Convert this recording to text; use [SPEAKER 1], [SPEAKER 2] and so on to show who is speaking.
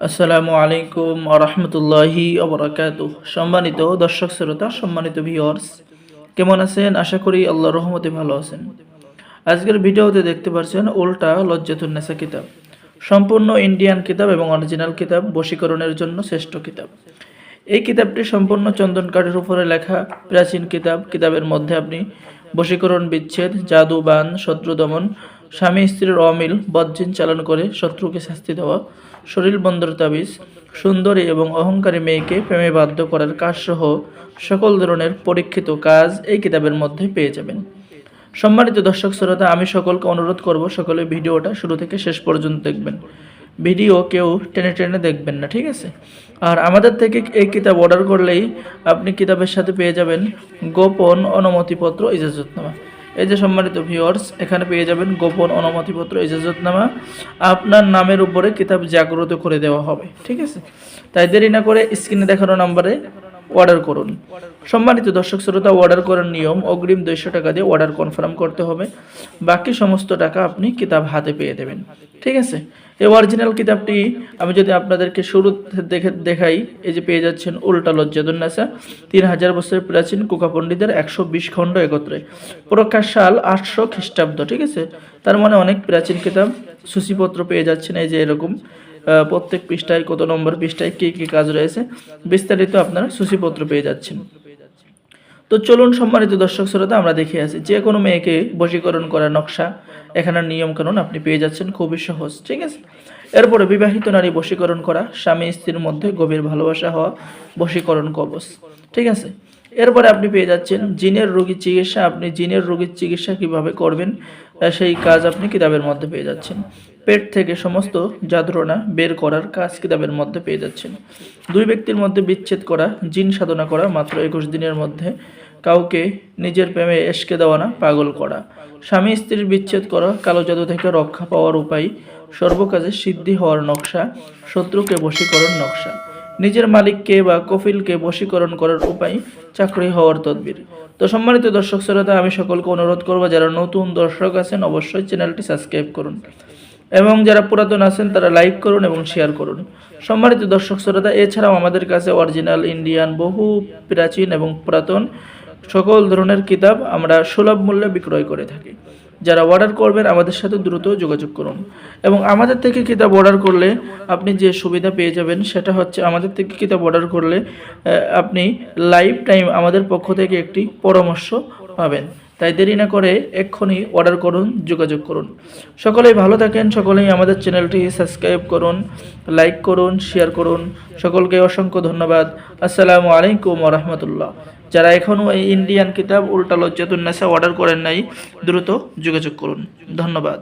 [SPEAKER 1] আসসালামু আলাইকুম ওয়া রাহমাতুল্লাহি ওয়া বারাকাতুহু। সম্মানিত দর্শক শ্রোতা, সম্মানিত ভিউয়ার্স, কেমন আছেন? আশা করি আল্লাহর রহমতে ভালো আছেন। আজকের ভিডিওতে দেখতে পাচ্ছেন উল্টা লজ্জাতুন নেসা কিতাব, সম্পূর্ণ ইন্ডিয়ান কিতাব এবং অরিজিনাল কিতাব, বশীকরণের জন্য শ্রেষ্ঠ কিতাব। এই কিতাবটি সম্পূর্ণ চন্দন কাঠের উপরে লেখা প্রাচীন কিতাব। কিতাবের মধ্যে আপনি বশীকরণ, বিচ্ছেদ, জাদু, বান, শত্রু দমন, স্বামী স্ত্রীর অমিল, বদজিন চালন করে শত্রুকে শাস্তি দেওয়া, শরীর বন্দর তাবিজ, সুন্দরী এবং অহংকারী মেয়েকে প্রেমে বাধ্য করার কাজসহ সকল ধরনের পরীক্ষিত কাজ এই কিতাবের মধ্যে পেয়ে যাবেন। সম্মানিত দর্শক শ্রোতা, আমি সকলকে অনুরোধ করব সকলে ভিডিওটা শুরু থেকে শেষ পর্যন্ত দেখবেন। ভিডিও কেউ টেনে টেনে দেখবেন না, ঠিক আছে? আর আমাদের থেকে এই কিতাব অর্ডার করলেই আপনি কিতাবের সাথে পেয়ে যাবেন গোপন অনুমতিপত্র, ইজাজতনামা। এই যে সম্মানিত ভিউয়ার্স, এখানে পেয়ে যাবেন গোপন অনুমতিপত্র, ইজাজতনামা। আপনার নামের উপরে কিতাব জাগ্রত করে দেওয়া হবে, ঠিক আছে? তাই দেরি না করে স্ক্রিনে দেখানো নম্বরে অর্ডার করুন। সম্মানিত দর্শক শ্রোতা, অর্ডার করার নিয়ম: অগ্রিম 200 টাকা দিয়ে অর্ডার কনফার্ম করতে হবে, বাকি সমস্ত টাকা আপনি কিতাব হাতে পেয়ে দেবেন, ঠিক আছে? এই অরিজিনাল কিতাবটি আমি যদি আপনাদেরকে শুরুতে দেখাই, এই যে পেয়ে যাচ্ছেন উল্টা লজ্জাতুন নেসা, 3000 বছরের প্রাচীন কুকা পণ্ডিতের 120 খণ্ড একত্রে, প্রকাশ সাল 800 খ্রিস্টাব্দ, ঠিক আছে? তার মানে অনেক প্রাচীন কিতাব। সূচিপত্র পেয়ে যাচ্ছেন এই যে এরকম, প্রত্যেক পৃষ্ঠায় কত নম্বর পৃষ্ঠায় কী কী কাজ রয়েছে বিস্তারিত আপনারা সূচিপত্র পেয়ে যাচ্ছেন। তো চলুন সম্মানিত দর্শক শ্রোতা, আমরা দেখে আসি যে কোনো মেয়েকে বশীকরণ করার নকশা, এখানের নিয়মকানুন আপনি পেয়ে যাচ্ছেন খুবই সহজ, ঠিক আছে? এরপরে বিবাহিত নারী বশীকরণ করা, স্বামী স্ত্রীর মধ্যে গভীর ভালোবাসা হওয়া, বশীকরণ কবচ, ঠিক আছে? এরপরে আপনি পেয়ে যাচ্ছেন জিনের রোগীর চিকিৎসা। আপনি জিনের রোগীর চিকিৎসা কিভাবে করবেন সেই কাজ আপনি কিতাবের মধ্যে পেয়ে যাচ্ছেন। পেট থেকে সমস্ত জাদুটনা বের করার কাজ কিতাবের মধ্যে পেয়ে যাচ্ছেন। দুই ব্যক্তির মধ্যে বিচ্ছেদ করা, জিন সাধনা করা মাত্র 21 দিনের মধ্যে, কাউকে নিজের প্রেমে এসকে দেওয়া না, পাগল করা, স্বামী স্ত্রীর বিচ্ছেদ করা, কালো জাদু থেকে রক্ষা পাওয়ার উপায়, সর্বকাজে সিদ্ধি হওয়ার নকশা, শত্রুকে বশীকরণ নকশা, নিজের মালিককে বা কফিলকে বশীকরণ করার উপায়, চাকরি হওয়ার তদবির। তো সম্মানিত দর্শক শ্রোতা, আমি সকলকে অনুরোধ করব, যারা নতুন দর্শক আছেন অবশ্যই চ্যানেলটি সাবস্ক্রাইব করুন এবং যারা পুরাতন আছেন তারা লাইক করুন এবং শেয়ার করুন। সম্মানিত দর্শক শ্রোতা, এছাড়াও আমাদের কাছে অরিজিনাল ইন্ডিয়ান বহু প্রাচীন এবং পুরাতন সকল ধরনের কিতাব আমরা সুলভ মূল্যে বিক্রয় করে থাকি। যারা অর্ডার করবেন আমাদের সাথে দ্রুত যোগাযোগ করুন। এবং আমাদের থেকে কিতাব অর্ডার করলে আপনি যে সুবিধা পেয়ে যাবেন সেটা হচ্ছে, আমাদের থেকে কিতাব অর্ডার করলে আপনি লাইফ টাইম আমাদের পক্ষ থেকে একটি পরামর্শ পাবেন। তাই দেরি না করে এক্ষুনি অর্ডার করুন, যোগাযোগ করুন। সকলেই ভালো থাকেন, সকলেই আমাদের চ্যানেলটি সাবস্ক্রাইব করুন, লাইক করুন, শেয়ার করুন। সকলকে অসংখ্য ধন্যবাদ। আসসালামু আলাইকুম ওয়া রাহমাতুল্লাহ। যারা এখনও এই ইন্ডিয়ান কিতাব উল্টা লজ্জাতুন নেসা অর্ডার করেন নাই, দ্রুত যোগাযোগ করুন। ধন্যবাদ।